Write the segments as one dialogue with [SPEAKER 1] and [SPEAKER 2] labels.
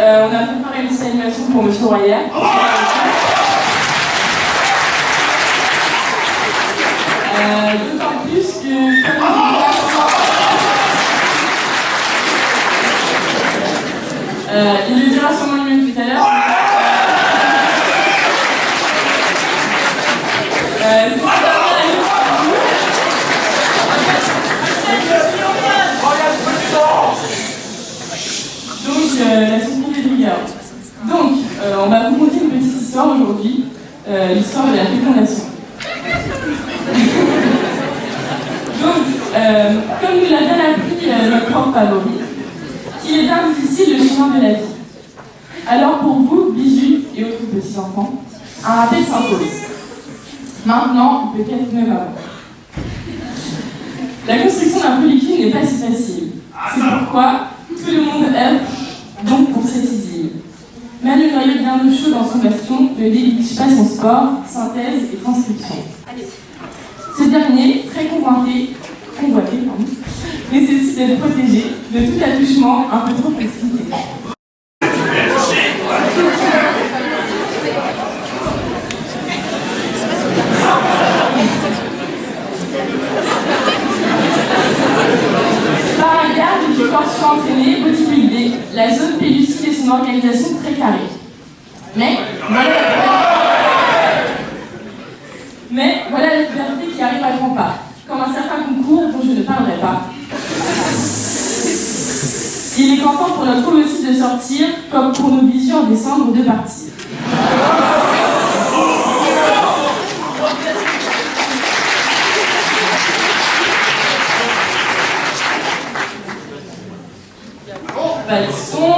[SPEAKER 1] On a préparé une petite animation pour Monsieur Royer. D'autant plus que, il le dira sûrement lui-même tout à l'heure. C'est super bien. Donc, la surprise des rigueurs. Donc, on va vous conter une petite histoire aujourd'hui, l'histoire de la fécondation. Donc, comme nous l'a bien appris notre prof favori, qu'il est bien difficile le chemin de la vie. Alors pour vous, bisous et autres petits enfants, un rappel s'impose. Maintenant, peut-être même avant. La construction d'un follicule n'est pas si facile. C'est pourquoi tout le monde œuvre donc pour cette idylle. Même le noyau bien au chaud dans son bastion ne néglige pas son sport, synthèse et transcription. Ce dernier, très convoité, nécessite d'être protégé de tout attouchement un peu trop précipité. Par un garde du corps surentraîné, bodybuildé, la zone pellucide et son organisation très carrée. Mais voilà la liberté qui arrive à grands pas, comme un certain concours dont je ne parlerai pas. Il est grand temps pour notre rôle aussi de sortir, comme pour nos visions en décembre de partir. Pas de son.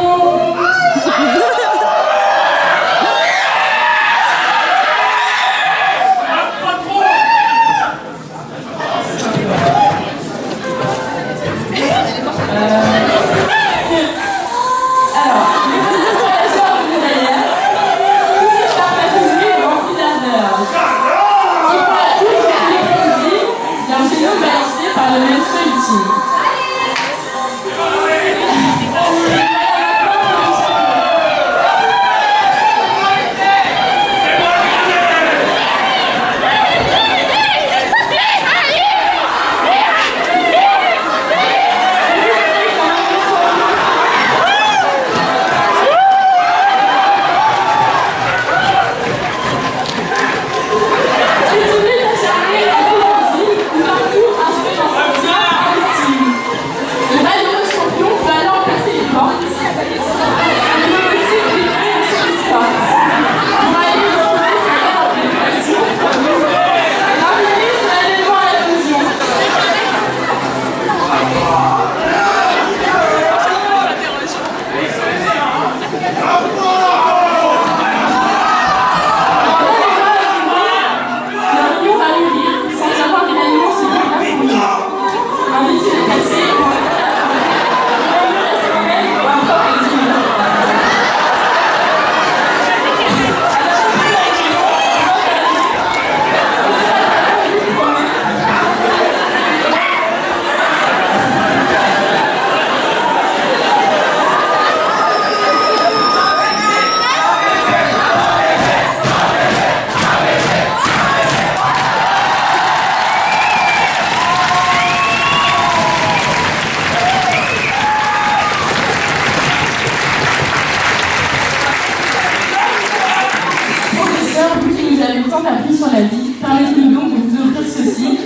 [SPEAKER 1] Appris sur la vie, permettez-nous donc de vous offrir ceci. Ici,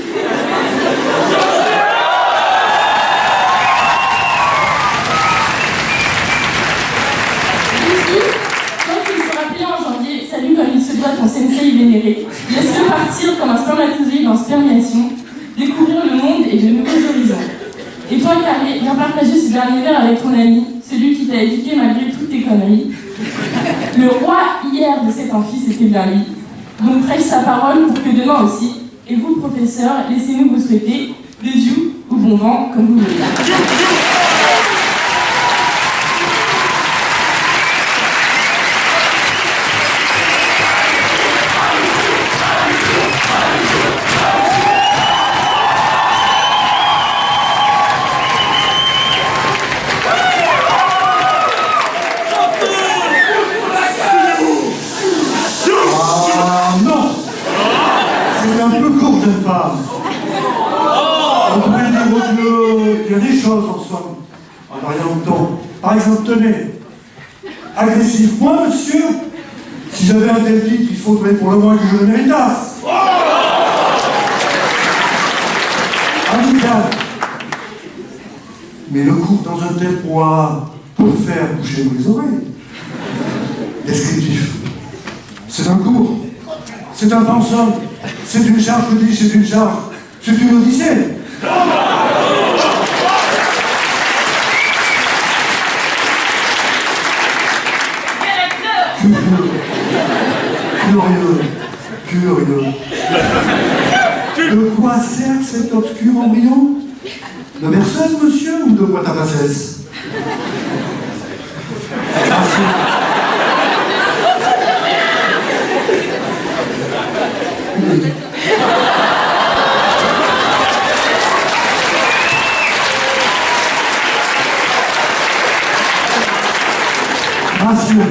[SPEAKER 1] quand il sera appelé en janvier, salut comme il se doit ton sensei vénéré. Laisse-le partir comme un spermatozoïde en spermiation, découvrir le monde et de nouveaux horizons. Et toi, Carré, viens partager ce dernier verre avec ton ami, celui qui t'a éduqué malgré toutes tes conneries. Le roi hier de cet amphi, c'était bien lui. Donc prêche sa parole pour que demain aussi, et vous, professeurs, laissez-nous vous souhaiter de Dieu ou bon vent, comme vous voulez.
[SPEAKER 2] Jeune femme. On pourrait dire qu'il y a des choses en somme, en rien longtemps. Par exemple, tenez, agressif, moi, monsieur, si j'avais un tel titre, il faudrait pour le moins que je le méritasse. Amical. Mais le coup dans un tel poids peut faire boucher les oreilles. Descriptif. C'est un cours. C'est un pensum. C'est une charge, je dis, c'est une charge. C'est une odyssée. Curieux. De quoi sert cet obscur embryon? De berceuse, monsieur, ou de boîte à bassesse? Gracieux,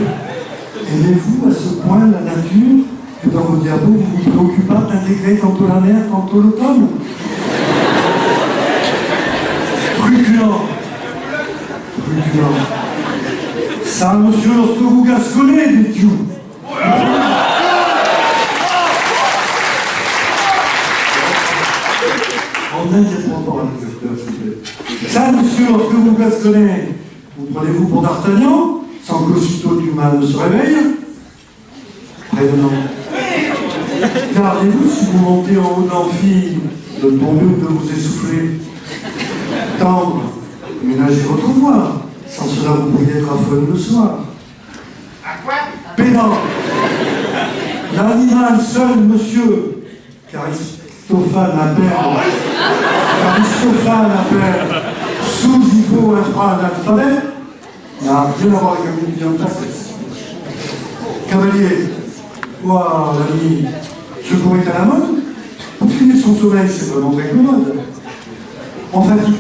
[SPEAKER 2] aimez-vous à ce point la nature que dans vos diapos vous vous préoccupez d'intégrer tantôt la mer, tantôt l'automne? Truculent. Ça, monsieur, lorsque vous gasconnez des dieux. En indépendant un secteur, s'il vous plaît. Ça, monsieur, lorsque vous gasconnez, vous prenez-vous pour d'Artagnan, sans qu'aussitôt du mal ne se réveille? Prévenant. Gardez-vous, si vous montez en haut de l'amphi, de tomber ou de vous essouffler. Tendre, ménagez votre voix. Sans cela, vous pourriez être affreux le soir. Pédant. L'animal seul, monsieur, Aristophane appelle sous-ifo infra-analphabète, n'a rien à voir avec un étudiant de classe. Cavalier, ouah, l'ami, ce cours est à la mode. Pour finir son sommeil, c'est vraiment très commode. En fatigue,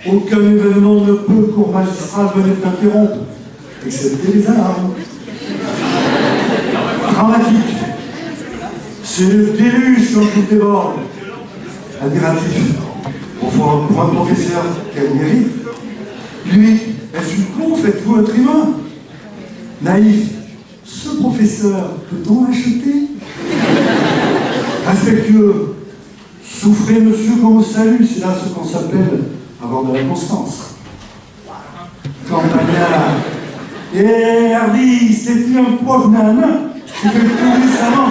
[SPEAKER 2] aucun événement ne peut, cours magistral, venir t'interrompre, excepté les alarmes. Dramatique, c'est le déluge quand tout déborde. Admiratif, pour un professeur qu'elle mérite. Lui, est-ce une con, faites-vous un humain? Naïf, ce professeur, peut-on l'acheter? Respectueux, souffrez, monsieur, comme au salut, c'est là ce qu'on s'appelle avoir de la constance. Campagnard, hardi, c'est un proche nain, c'est que tout récemment,